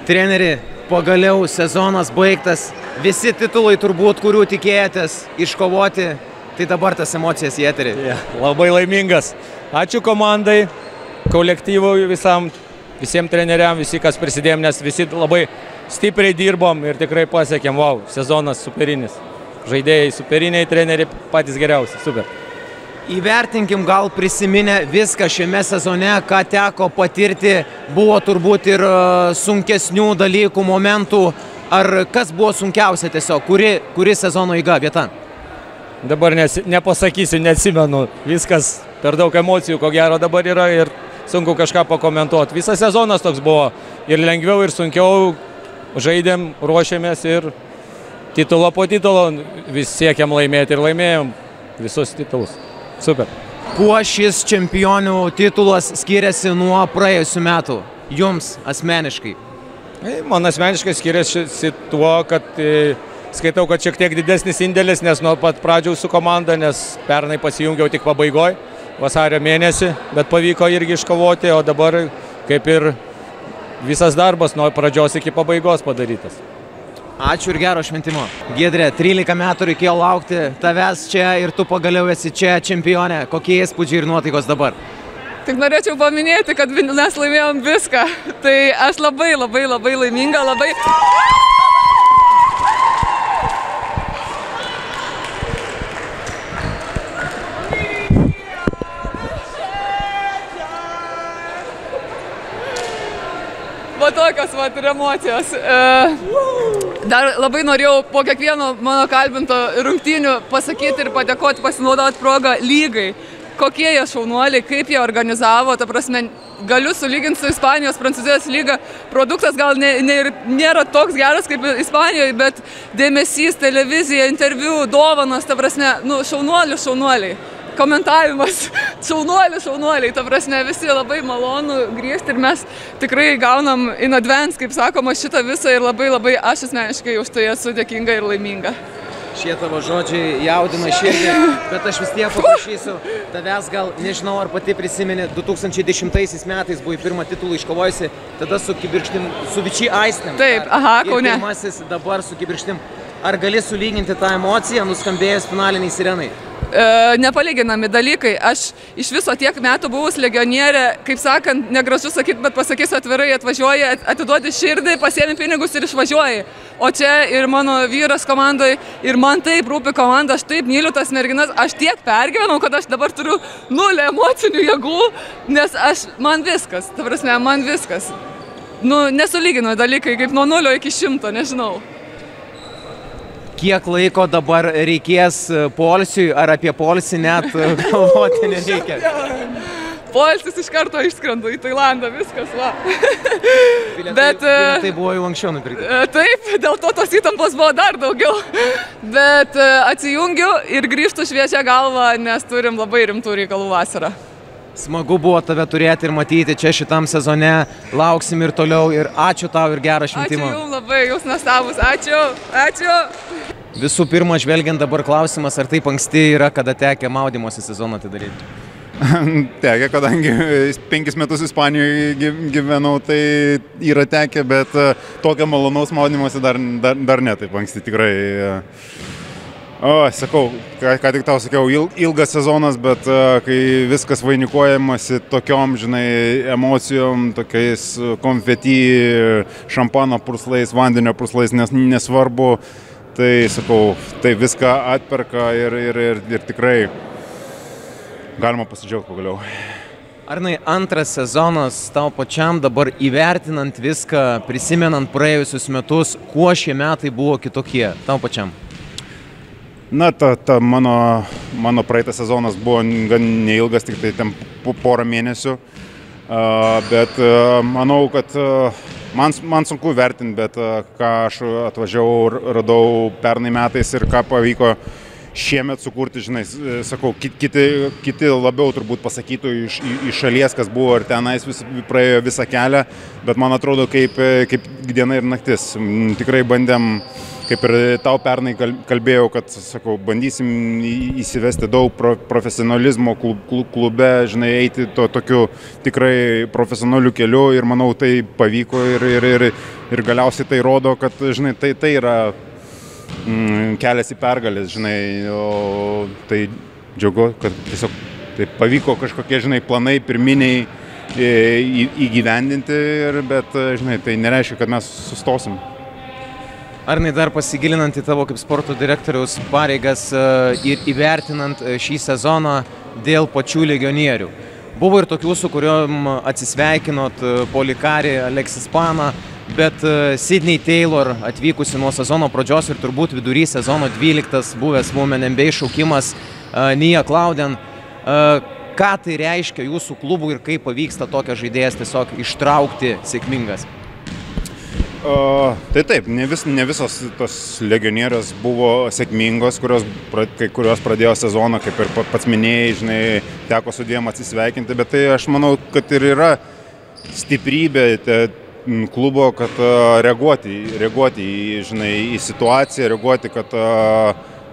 Treneri, pagaliau sezonas baigtas, visi titulai turbūt, kurių tikėjotės iškovoti, tai dabar tas emocijas į eterį. Labai laimingas. Ačiū komandai, kolektyvui visiems treneriam, visi, kas prisidėjom, nes visi labai stipriai dirbom ir tikrai pasiekėm, sezonas superinis. Žaidėjai superiniai, treneriai patys geriausi, super. Įvertinkim, gal prisiminę viską šiame sezone, ką teko patirti, buvo turbūt ir sunkesnių dalykų, momentų, ar kas buvo sunkiausia tiesiog, kuri sezono eiga vieta? Dabar nepasakysiu, neatsimenu, viskas per daug emocijų, ko gero dabar yra ir sunku kažką pakomentuoti. Visas sezonas toks buvo ir lengviau, ir sunkiau, žaidėm, ruošėmės ir titulo po titulo vis siekiam laimėti ir laimėjom visus titulus. Super. Kuo šis čempionių titulas skiriasi nuo praėjusių metų jums asmeniškai? Man asmeniškai skiriasi tuo, kad skaitau, kad šiek tiek didesnis indėlis, nes nuo pat pradžių su komanda, nes pernai pasijungiau tik pabaigoje, vasario mėnesį, bet pavyko irgi iškovoti, o dabar kaip ir visas darbas nuo pradžios iki pabaigos padarytas. Ačiū ir gero šventimo. Giedrė, 13 metų reikėjo laukti tavęs čia ir tu pagaliau esi čia čempionė. Kokie įspūdžiai ir nuotaikos dabar? Tik norėčiau paminėti, kad mes laimėjom viską. Tai aš labai laiminga, labai... Va tokios ir emocijos. Dar labai norėjau po kiekvieno mano kalbinto rungtynių pasakyti ir padėkoti, pasinaudoti progą lygai. Kokie jie šaunuoliai, kaip jie organizavo, ta prasme, galiu sulyginti su Ispanijos, Prancūzijos lyga. Produktas gal nėra toks geras kaip Ispanijoje, bet dėmesys, televizija, interviu, dovanos, ta prasme, šaunuoliai. Komentavimas, šaunuoliai, ta prasme, visi labai malonu grįžti ir mes tikrai gaunam in advance, kaip sakoma, šitą visą ir labai aš asmeniškai už tai esu dėkinga ir laiminga. Šie tavo žodžiai jaudina širdį, bet aš vis tiek paprašysiu tavęs, gal nežinau, ar pati prisimeni, 2010 metais buvai pirmą titulą iškovojusi, tada su kibirkštim, su Vičy Aistim. Taip, Kaune. Ir pirmasis dabar su kibirkštim. Ar gali sulyginti tą emociją, nuskambėjus finaliniai sirenai? Nepalyginami dalykai. Aš iš viso tiek metų buvus legionierė, kaip sakant, negražu sakyti, bet pasakysiu atvirai, atvažiuoji, atiduodi širdį, pasiemi pinigus ir išvažiuoji. O čia ir mano vyras komandoje, ir man taip rūpi komanda, aš taip myliu tas merginas, aš tiek pergyvenau, kad aš dabar turiu 0 emocinių jėgų, nes man viskas, ta prasme, man viskas. Nesulyginu dalykai, kaip nuo 0 iki 100, nežinau. Kiek laiko dabar reikės poilsiui, ar apie poilsį net galvoti nereikia? Poilsis iš karto išskrendu į Tailandą, viskas, va. Bet tai buvo jau anksčiau nupirkti. Taip, dėl to tos įtampos buvo dar daugiau. Bet atsijungiu ir grįžtu šviežią galvą, nes turim labai rimtų reikalų vasarą. Smagu buvo tave turėti ir matyti čia šitam sezone. Lauksim ir toliau ir ačiū tau ir gerą šventimą. Ačiū jums labai, jūs nuostabūs. Ačiū. Visų pirma, žvelgiant dabar klausimas, ar taip anksti yra, kada tekę maudymosi sezoną atidaryti? Tekę, kadangi 5 metus Ispanijoje gyvenau, tai yra tekę, bet tokio malonaus maudymosi dar ne taip anksti tikrai. Sakau, ką tik tau sakiau, ilgas sezonas, bet kai viskas vainikuojamasi tokiom, emocijom, tokiais konfeti, šampano purslais, vandenio purslais, nesvarbu, tai sakau, tai viską atperka ir tikrai galima pasidžiaugti pagaliau. Arnai, antras sezonas tau pačiam dabar įvertinant viską, prisimenant praėjusius metus, kuo šie metai buvo kitokie tau pačiam? Na, mano praeitas sezonas buvo gan neilgas, tik tai ten porą mėnesių, bet manau, kad man sunku vertinti, bet ką aš atvažiavau, radau pernai metais ir ką pavyko šiemet sukurti, sakau, kiti labiau turbūt pasakytų iš šalies, kas buvo ir tenais praėjo visą kelią, bet man atrodo kaip diena ir naktis. Tikrai bandėm kaip ir tau pernai kalbėjau, kad, sakau, bandysim įsivesti daug profesionalizmo klube, žinai, eiti to tokiu tikrai profesionaliu keliu ir manau tai pavyko ir galiausiai tai rodo, kad, žinai, tai yra kelias į pergalės, žinai, o tai džiaugiu, kad tiesiog tai pavyko kažkokie, žinai, planai pirminiai įgyvendinti, bet, žinai, tai nereiškia, kad mes sustosim. Arnai, dar pasigilinant į tavo kaip sporto direktoriaus pareigas ir įvertinant šį sezoną dėl pačių legionierių. Buvo ir tokių, su kuriuom atsisveikinot, Polikari, Aleksis Pana, bet Sidney Taylor atvykusi nuo sezono pradžios ir turbūt vidury sezono 12 buvęs Women NBA šaukimas, Nia Clauden. Ką tai reiškia jūsų klubui ir kaip pavyksta tokias žaidėjas tiesiog ištraukti sėkmingas? Tai taip, ne visos tos legionierės buvo sėkmingos, kurios pradėjo sezoną, kaip ir pats minėjai, žinai, teko su dviem atsisveikinti, bet tai aš manau, kad ir yra stiprybė klubo, kad reaguoti žinai, į situaciją, reaguoti, kad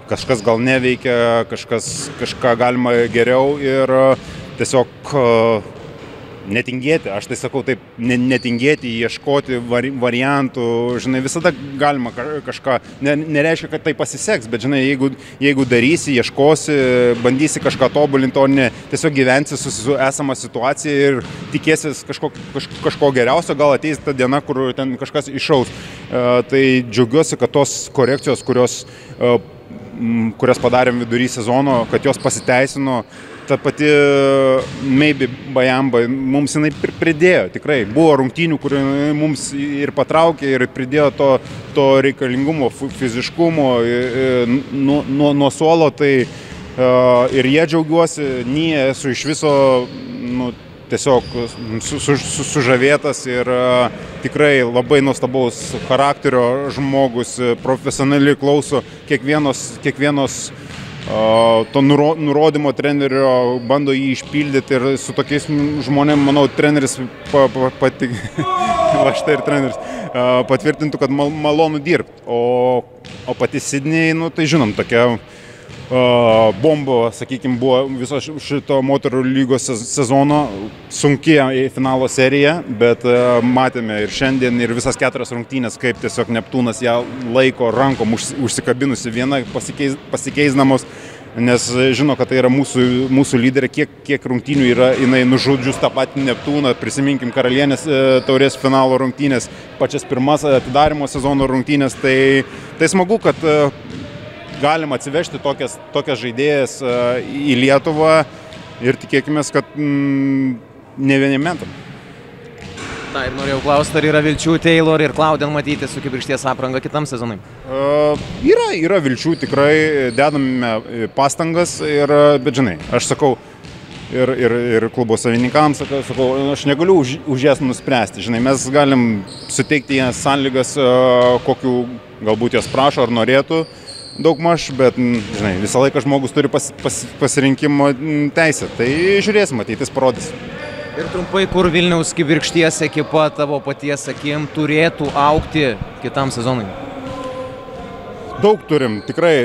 kažkas gal neveikia, kažką galima geriau ir tiesiog netingėti, aš tai sakau taip, netingėti, ieškoti variantų, žinai, visada galima kažką, nereiškia, kad tai pasiseks, bet, žinai, jeigu darysi, ieškosi, bandysi kažką tobulinti, o ne tiesiog gyvensi su esama situacija ir tikėsis kažko geriausio, gal ateis ta diena, kur ten kažkas iššaus. Tai džiaugiuosi, kad tos korekcijos, kurias padarėm vidury sezono, kad jos pasiteisino. Ta pati Maybe Bajamba mums jinai pridėjo, tikrai. Buvo rungtynių, kur mums ir patraukė, ir pridėjo to reikalingumo, fiziškumo nuo suolo. Tai ir jie džiaugiuosi, esu iš viso tiesiog sužavėtas ir tikrai labai nuostabaus charakterio žmogus, profesionaliai klauso kiekvienos to nurodymo trenerio, bando jį išpildyti ir su tokiais žmonėm, manau, treneris patvirtintų, kad malonu dirbti. O pati Sidney, tai žinom, tokia bomba, sakykime, buvo viso šito moterų lygos sezono, sunki finalo serija, bet matėme ir šiandien, ir visas 4 rungtynės, kaip tiesiog Neptūnas ją laiko rankom užsikabinusi viena pasikeisdamos, nes žino, kad tai yra mūsų lyderė, kiek rungtynių yra jinai nužudžius tą patį Neptūną, prisiminkim Karalienės taurės finalo rungtynės, pačias pirmas atidarimo sezono rungtynės, tai smagu, kad galim atsivežti tokias žaidėjas į Lietuvą ir tikėkime, kad ne vieniem metam. Na ir norėjau klausti, ar yra vilčių Taylor ir Clauden matyti su kibirkšties apranga kitam sezonui? Yra vilčių, tikrai dedame pastangas, bet žinai, aš sakau, ir klubo savininkams, sakau, aš negaliu už jas nuspręsti, žinai, mes galim suteikti jas sąlygas, kokių galbūt jas prašo ar norėtų, daugmaž, bet, žinai, visą laiką žmogus turi pasirinkimo teisę. Tai žiūrėsim, ateitis parodys. Ir trumpai, kur Vilniaus kibirkšties ekipa tavo paties akim turėtų augti kitam sezonui? Daug turim, tikrai.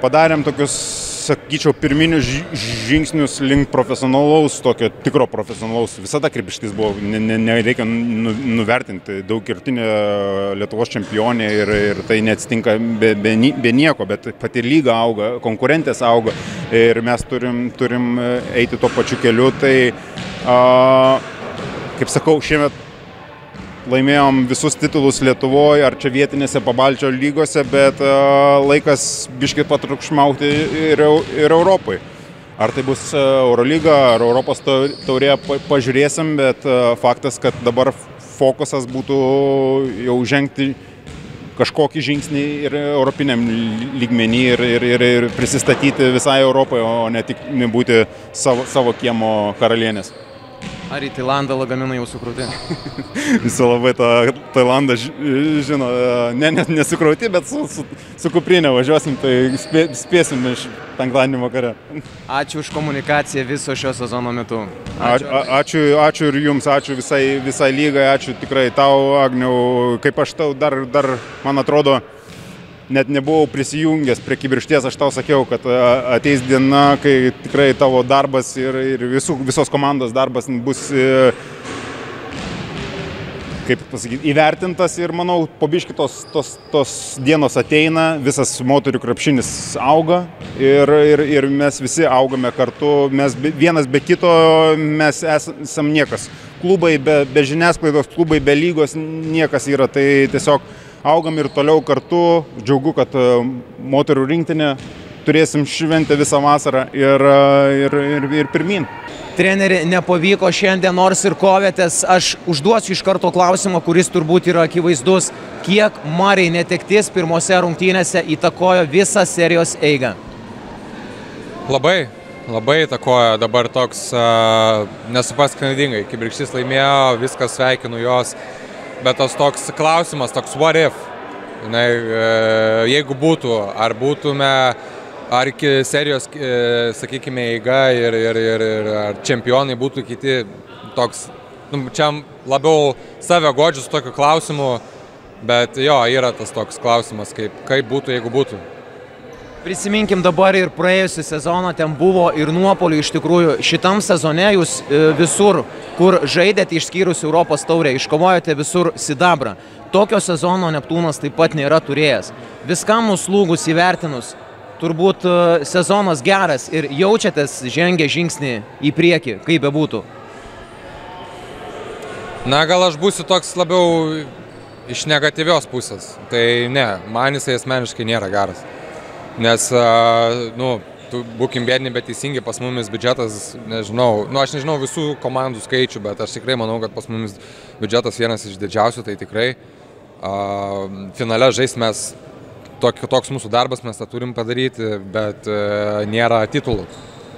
Padarėm tokius, sakyčiau, pirminius žingsnius link profesionalaus, tokio tikro profesionalaus. Visada kibirkštis buvo, nereikia nuvertinti, daugkartinė Lietuvos čempionė ir tai neatsitinka be nieko, bet pati lyga auga, konkurentės auga ir mes turim eiti tuo pačiu keliu. Tai, kaip sakau, šiemet laimėjom visus titulus Lietuvoje ar čia vietinėse Pabalčio lygose, bet laikas biškį patrukšmauti ir Europai. Ar tai bus Eurolyga, ar Europos taurė, pažiūrėsim, bet faktas, kad dabar fokusas būtų jau žengti kažkokį žingsnį ir europiniam lygmenį ir prisistatyti visai Europai, o ne tik nebūti savo kiemo karalienės. Ar į Tailandą lagaminai jau sukrauti? Visi labai tą Tailandą žino, nesukrauti, bet su kuprinė važiuosim, tai spėsim iš penktadienį vakare. Ačiū už komunikaciją viso šio sezono metu. Ačiū ir jums, ačiū visai lygai, ačiū tikrai tau, Agniau, kaip aš tau dar man atrodo, net nebuvau prisijungęs prie Kibirkšties, aš tau sakiau, kad ateis diena, kai tikrai tavo darbas ir visos komandos darbas bus kaip pasakyti, įvertintas ir manau, po biškį tos dienos ateina, visas moterių krepšinis auga ir mes visi augame kartu, mes vienas be kito, mes esam niekas. Klubai be žiniasklaidos, klubai be lygos niekas yra, tai tiesiog augam ir toliau kartu, džiaugu, kad moterų rinktinė turėsim šventę visą vasarą ir pirmyn. Treneri, nepavyko šiandien, nors ir kovėtės. Aš užduosiu iš karto klausimą, kuris turbūt yra akivaizdus. Kiek Mariai netektis pirmose rungtynėse įtakojo visą serijos eigą? Labai įtakojo. Dabar toks nesupas klaidingai. Kibirkštis laimėjo, viskas sveikinu jos. Bet tas toks klausimas, toks what if? Jeigu būtų, ar būtume... Ar serijos, sakykime, eiga ir ar čempionai būtų kiti toks, čia labiau save godžiu su tokiu klausimu, bet jo, yra tas toks klausimas, kaip būtų, jeigu būtų. Prisiminkim dabar ir praėjusią sezoną, ten buvo ir nuopolių iš tikrųjų. Šitam sezone jūs visur, kur žaidėte išskyrus Europos taurę, iškovojote visur sidabrą. Tokio sezono Neptūnas taip pat nėra turėjęs. Viskam nuslūgus įvertinus, turbūt sezonas geras ir jaučiatės žengę žingsnį į priekį, kaip bebūtų? Na, gal aš būsiu toks labiau iš negatyvios pusės. Tai ne, man jisai asmeniškai nėra geras. Nes, būkim bėdini, bet teisingi, pas mumis biudžetas, nežinau, aš nežinau visų komandų skaičių, bet aš tikrai manau, kad pas mumis biudžetas vienas iš didžiausių, tai tikrai. Finale žais mes. Toks mūsų darbas, mes tą turim padaryti, bet nėra titulų.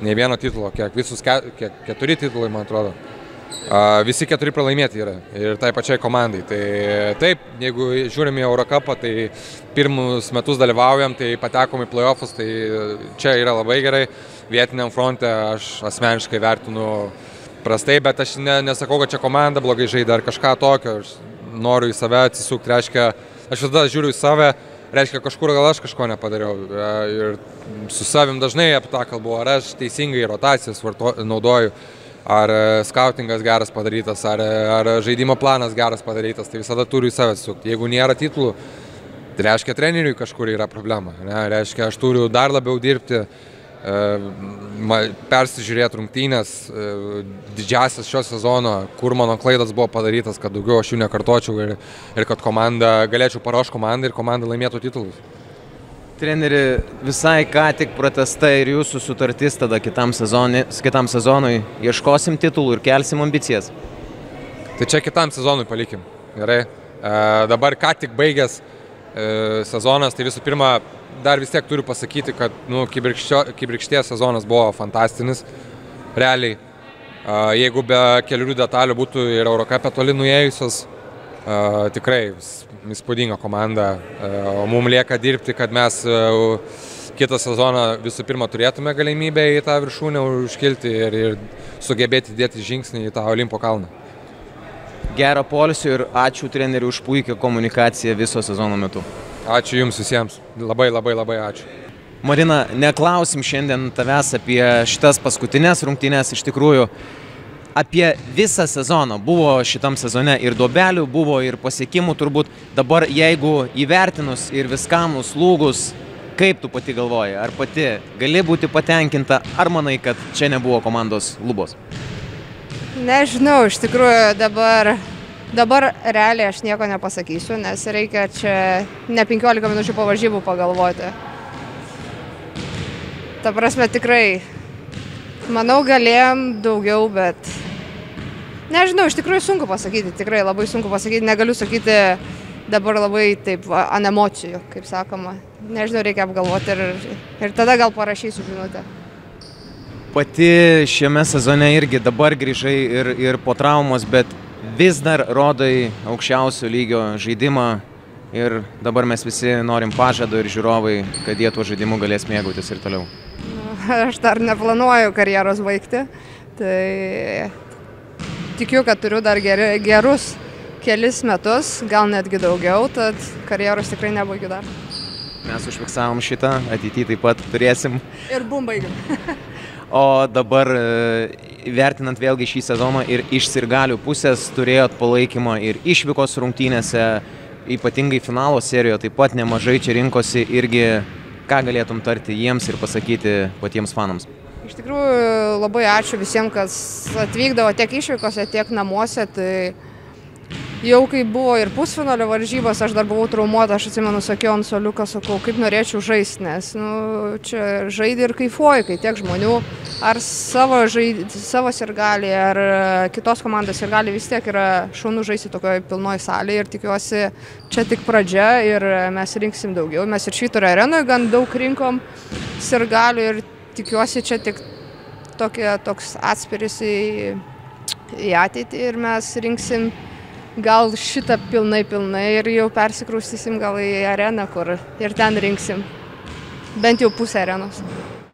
Nei vieno titulo, kiek 4 titulai, man atrodo. Visi 4 pralaimėti yra ir tai pačiai komandai. Tai taip, jeigu žiūrim į Eurocupą, tai pirmus metus dalyvaujam, tai patekom į playoffus, tai čia yra labai gerai. Vietiniam fronte aš asmeniškai vertinu prastai, bet aš nesakau, kad čia komanda blogai žaidė ar kažką tokio. Aš noriu į save atsisukti, reiškia, aš visada žiūriu į save, reiškia, kažkur gal aš kažko nepadariau ir su savim dažnai apie tą kalbu, ar aš teisingai rotacijas naudoju, ar skautingas geras padarytas, ar žaidimo planas geras padarytas, tai visada turiu į save sukti. Jeigu nėra titulų, tai reiškia treneriui kažkur yra problema, reiškia, aš turiu dar labiau dirbti, persižiūrėti rungtynės, didžiasias šio sezono, kur mano klaidas buvo padarytas, kad daugiau aš jų nekartočiau ir kad galėčiau paruošti komandą ir komanda laimėtų titulus. Treneri, visai ką tik pratęsta ir jūsų sutartis tada kitam sezonui. Ieškosim titulų ir kelsim ambicijas. Tai čia kitam sezonui palikim. Gerai. Dabar ką tik baigęs sezonas, tai visų pirma, dar vis tiek turiu pasakyti, kad Kibirkšties sezonas buvo fantastinis. Realiai, jeigu be kelių detalių būtų ir Eurocup'e toli nuėjusios, tikrai įspūdinga komanda. O mums lieka dirbti, kad mes kitą sezoną visų pirma turėtume galimybę į tą viršūnę užkilti ir sugebėti dėti žingsnį į tą Olimpo kalną. Gerą poilsio ir ačiū treneriui už puikią komunikaciją viso sezono metu. Ačiū jums visiems. Labai ačiū. Marina, neklausim šiandien tavęs apie šitas paskutinės rungtynės. Iš tikrųjų, apie visą sezoną. Buvo šitam sezone ir duobelių, buvo ir pasiekimų turbūt. Dabar, jeigu įvertinus ir viskam nuslūgus, kaip tu pati galvoji? Ar pati gali būti patenkinta, ar manai, kad čia nebuvo komandos lubos? Nežinau, iš tikrųjų dabar realiai aš nieko nepasakysiu, nes reikia čia ne 15 minučių po varžybų pagalvoti. Ta prasme, tikrai, manau, galėjom daugiau, bet nežinau, iš tikrųjų sunku pasakyti, tikrai labai sunku pasakyti, negaliu sakyti dabar labai taip ant emocijų, kaip sakoma. Nežinau, reikia apgalvoti ir tada gal parašysiu žinutę. Pati šiame sezone irgi dabar grįžai ir po traumos, bet vis dar rodai aukščiausio lygio žaidimą ir dabar mes visi norim pažado ir žiūrovai, kad jie tuo žaidimu galės mėgautis ir toliau. Aš dar neplanuoju karjeros baigti, tai tikiu, kad turiu dar gerus kelis metus, gal netgi daugiau, tad karjeros tikrai nebaigiu dar. Mes užfiksavom šitą, ateityje taip pat turėsim. Ir bum baigiam. O dabar, vertinant vėlgi šį sezoną ir iš sirgalių pusės, turėjot palaikymą ir išvykos rungtynėse, ypatingai finalo serijoje, taip pat nemažai čia rinkosi irgi, ką galėtum tarti jiems ir pasakyti patiems fanams. Iš tikrųjų, labai ačiū visiems, kas atvykdavo tiek išvykose, tiek namuose. Tai jau kai buvo ir pusfinalio varžybos, aš dar buvau traumuota, aš atsimenu, sakiau ant suoliuko, sakau, kaip norėčiau žaisti, nes čia žaidži ir kaifuoji, kai tiek žmonių, ar savo sirgaliai, ar kitos komandos sirgaliai, vis tiek yra šaunu žaisti tokioje pilnoje salėje ir tikiuosi, čia tik pradžia ir mes rinksim daugiau. Mes ir Švyturio arenoje gan daug rinkom sirgalių ir tikiuosi, čia tik toks atspiris į ateitį ir mes rinksim gal šitą pilnai ir jau persikraustysim gal į areną, kur ir ten rinksim bent jau pusę arenos.